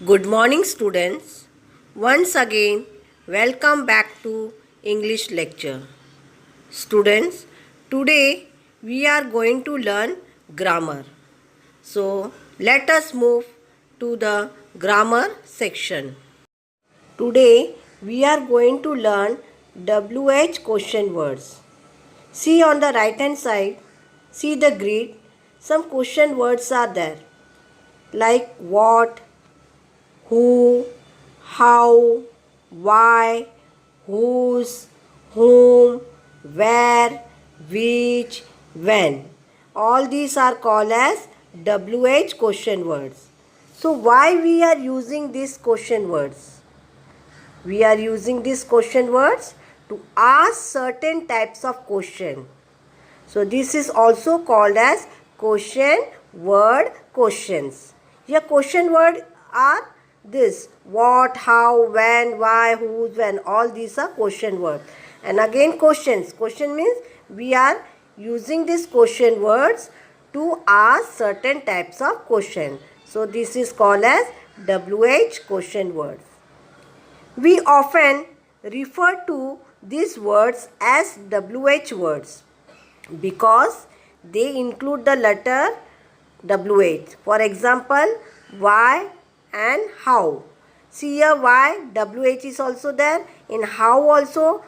Good morning, students. Once again, welcome back to English lecture. Students, today we are going to learn grammar. So, let us move to the grammar section. Today we are going to learn WH question words. See on the right hand side, see the grid. Some question words are there like what, who, how, why, whose, whom, where, which, when. All these are called as WH question words. So why we are using these question words? We are using these question words to ask certain types of question. So this is also called as question word questions. Here question word are this: what, how, when, why, whose, when. All these are question words. And again questions. Question means we are using these question words to ask certain types of question. So this is called as WH question words. We often refer to these words as WH words because they include the letter WH. For example, why and how. See here, why, WH is also there. In how also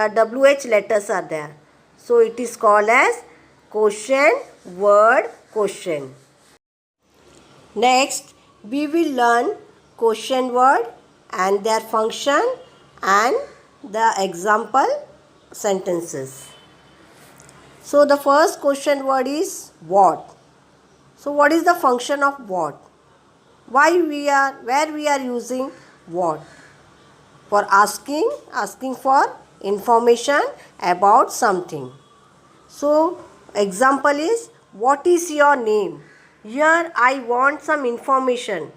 WH letters are there. So it is called as question word question. Next, we will learn question word and their function and the example sentences. So the first question word is what. So what is the function of what? Where we are using what? For asking for information about something. So example is, what is your name? Here I want some information.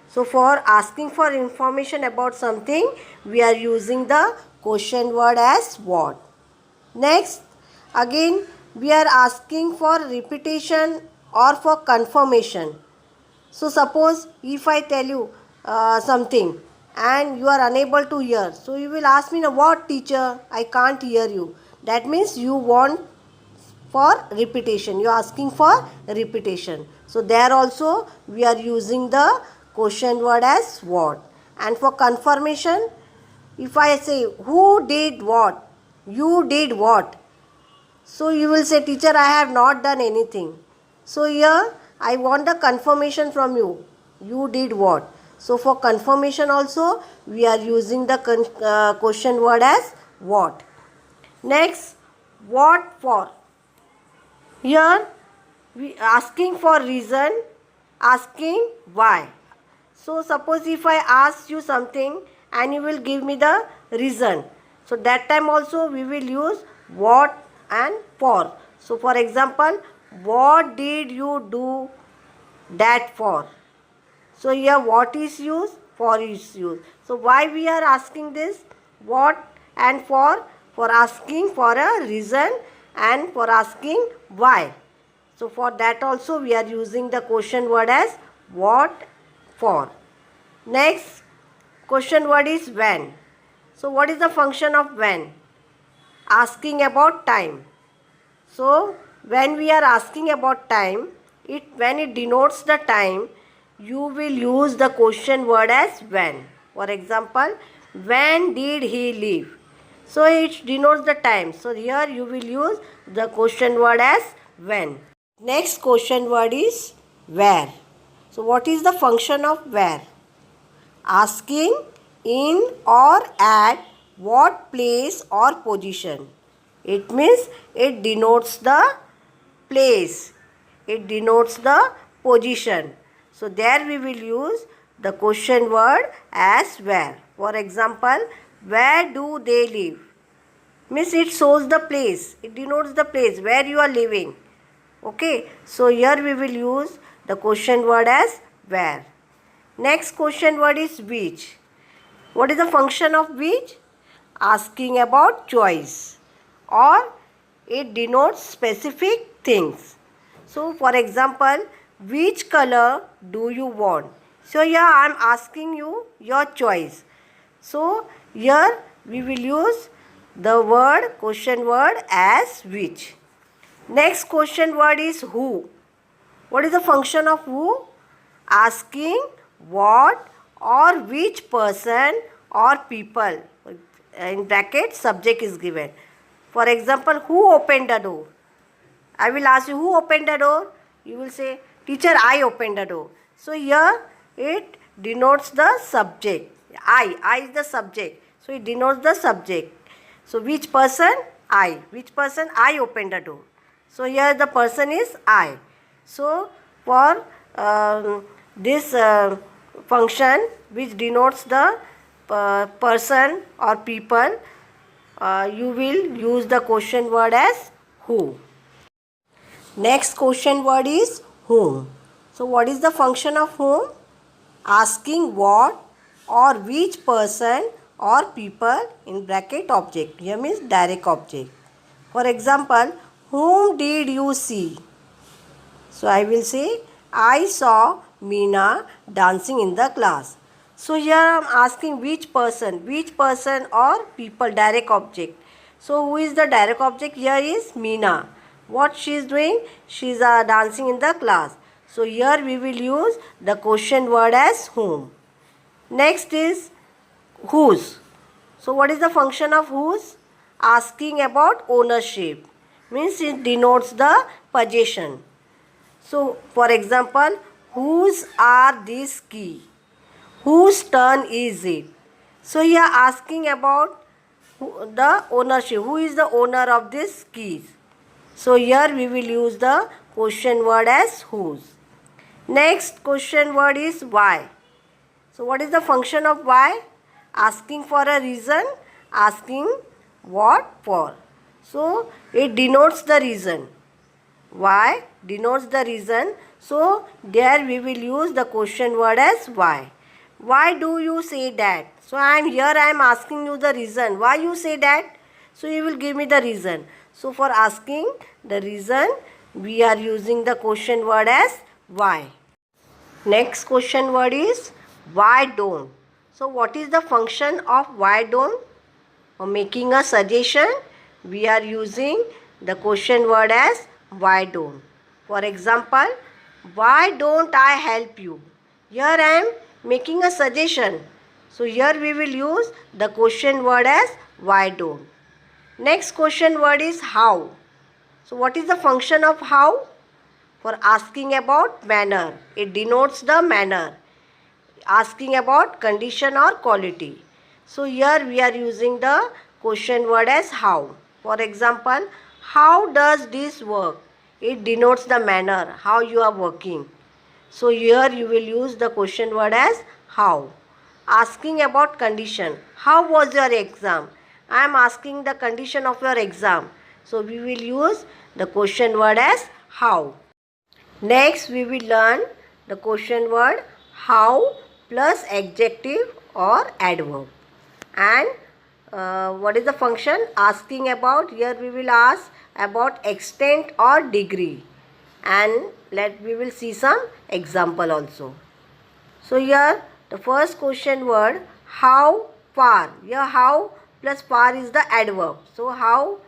So for asking for information about something, we are using the question word as what. Next, again we are asking for repetition or for confirmation. So suppose if I tell you something and you are unable to hear, so you will ask me, what teacher, I can't hear you. That means you want for repetition, you are asking for repetition. So there also we are using the question word as what. And for confirmation, if I say who did what, you did what, so you will say, teacher, I have not done anything. So here I want the confirmation from you. You did what? So for confirmation also we are using the question word as what. Next, what for. Here we asking for reason, asking why. So suppose if I ask you something and you will give me the reason. So that time also we will use what and for. So for example, what did you do that for? So here what is used? For is used. So why we are asking this? What and for asking for a reason and for asking why. So for that also we are using the question word as what for. Next question word is when. So what is the function of when? Asking about time. So when we are asking about time, when it denotes the time, you will use the question word as when. For example, when did he leave? So it denotes the time. So here you will use the question word as when. Next question word is where. So what is the function of where? Asking in or at what place or position. It means it denotes the place. It denotes the position. So there we will use the question word as where. For example, where do they live? Means it shows the place. It denotes the place where you are living. Okay. So here we will use the question word as where. Next question word is which. What is the function of which? Asking about choice, or it denotes specific things. So for example, which color do you want? So here I am asking you your choice. So here we will use the word, question word as which. Next question word is who. What is the function of who? Asking what or which person or people. In bracket subject is given. For example, who opened the door? I will ask you, who opened the door? You will say, teacher, I opened the door. So here it denotes the subject. I is the subject. So it denotes the subject. So which person? I. Which person? I opened the door. So here the person is I. So for this function which denotes the person or people, you will use the question word as who. Next question word is whom. So what is the function of whom? Asking what or which person or people in bracket object. Here means direct object. For example, whom did you see? So I will say, I saw Meena dancing in the class. So here I am asking which person or people, direct object. So who is the direct object? Here is Meena. What she is doing? She is dancing in the class. So here we will use the question word as whom. Next is whose. So what is the function of whose? Asking about ownership. Means it denotes the possession. So for example, whose are these keys? Whose turn is it? So here asking about the ownership. Who is the owner of these keys? So here we will use the question word as whose. Next question word is why. So what is the function of why? Asking for a reason, asking what for. So it denotes the reason. Why denotes the reason. So there we will use the question word as why. Why do you say that? So I am asking you the reason. Why you say that? So you will give me the reason. So for asking the reason, we are using the question word as why. Next question word is why don't. So what is the function of why don't? For making a suggestion, we are using the question word as why don't. For example, why don't I help you? Here I am making a suggestion. So here we will use the question word as why don't. Next question word is how. So what is the function of how? For asking about manner. It denotes the manner. Asking about condition or quality. So here we are using the question word as how. For example, how does this work? It denotes the manner, how you are working. So here you will use the question word as how. Asking about condition. How was your exam? I am asking the condition of your exam. So we will use the question word as how. Next we will learn the question word how plus adjective or adverb. And what is the function? Asking about. Here we will ask about extent or degree. And we will see some example also. So here the first question word how far. Here how plus far is the adverb. So how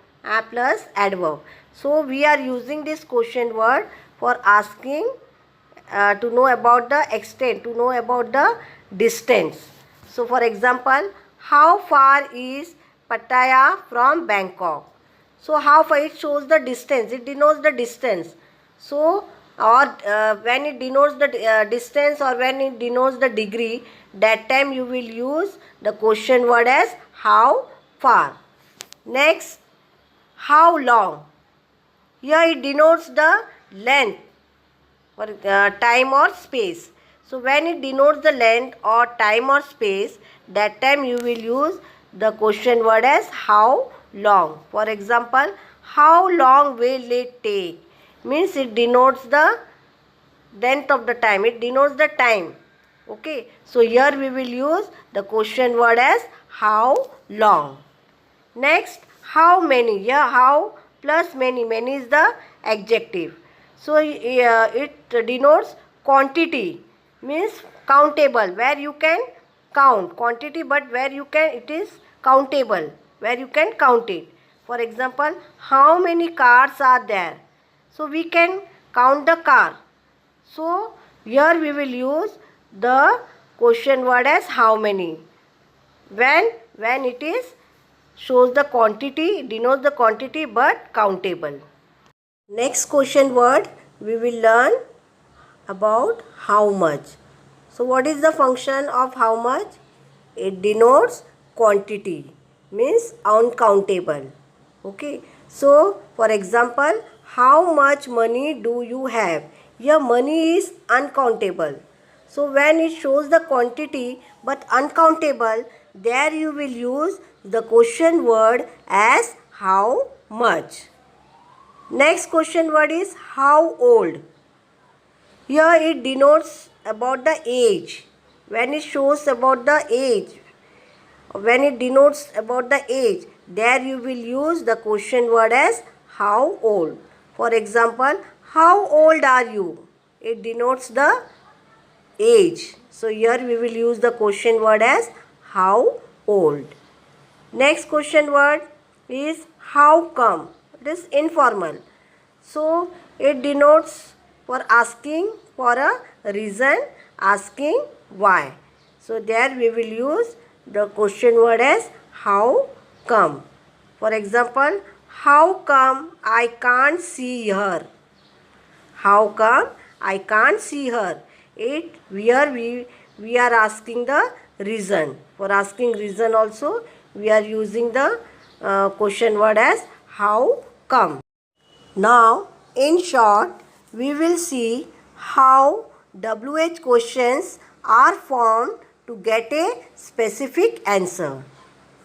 plus adverb. So we are using this question word for asking to know about the extent, to know about the distance. So for example, how far is Pattaya from Bangkok? So how far, it shows the distance, it denotes the distance. So or when it denotes the distance or when it denotes the degree, that time you will use the question word as how far. Next, how long. Here it denotes the length or time or space. So when it denotes the length or time or space, that time you will use the question word as how long. For example, how long will it take? Means it denotes the length of the time. It denotes the time. Okay. So here we will use the question word as how long. Next, how many. Here how plus many. Many is the adjective. So it denotes quantity. Means countable, where you can count quantity, but where you can, it is countable, where you can count it. For example, how many cars are there? So we can count the car. So here we will use the question word as how many. When it is shows the quantity, denotes the quantity, but countable. Next question word we will learn about how much. So what is the function of how much? It denotes quantity, means uncountable. Okay. So for example, how much money do you have? Your money is uncountable. So when it shows the quantity but uncountable, there you will use the question word as how much. Next question word is how old. Here it denotes about the age. When it shows about the age, when it denotes about the age, there you will use the question word as how old. For example, how old are you? It denotes the age. So here we will use the question word as how old. Next question word is how come. It is informal. So it denotes for asking for a reason, asking why. So there we will use the question word as how come. For example, how come I can't see her? How come I can't see her? It here we are asking the reason. For asking reason also we are using the question word as how come. Now in short we will see how WH questions are formed to get a specific answer.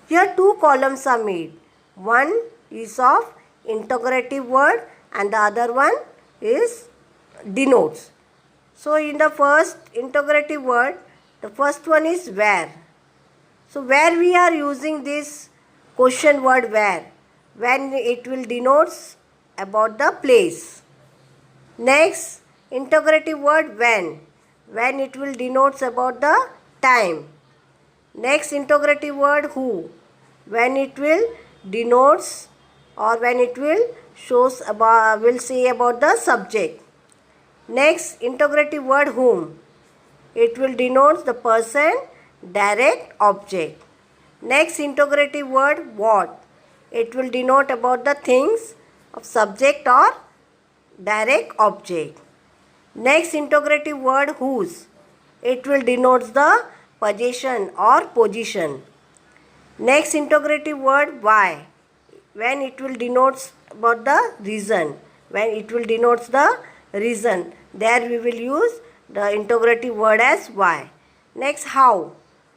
Here two columns are made. One is of interrogative word and the other one is denotes. So in the first interrogative word, the first one is where. So where we are using this question word where? When it will denotes about the place. Next interrogative word when. When it will denotes about the time. Next interrogative word who. When it will denotes or when it will shows about, will say about the subject. Next interrogative word whom. It will denote the person, direct, object. Next interrogative word what. It will denote about the things of subject or direct object. Next interrogative word whose. It will denote the possession or position. Next interrogative word why. When it will denotes about the reason. When it will denotes the reason, there we will use the interrogative word as why. Next how.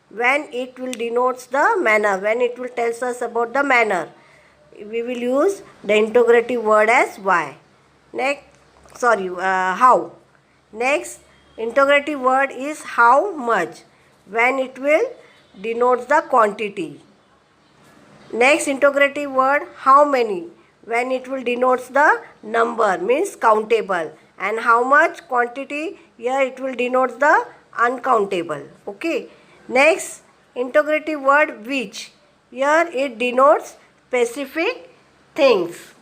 When it will denotes the manner. When it will tells us about the manner, we will use the interrogative word as why. Next how. Next interrogative word is how much. When it will denotes the quantity. Next interrogative word how many. When it will denotes the number, means countable. And how much quantity, here it will denotes the uncountable. Okay. Next interrogative word which. Here it denotes specific things.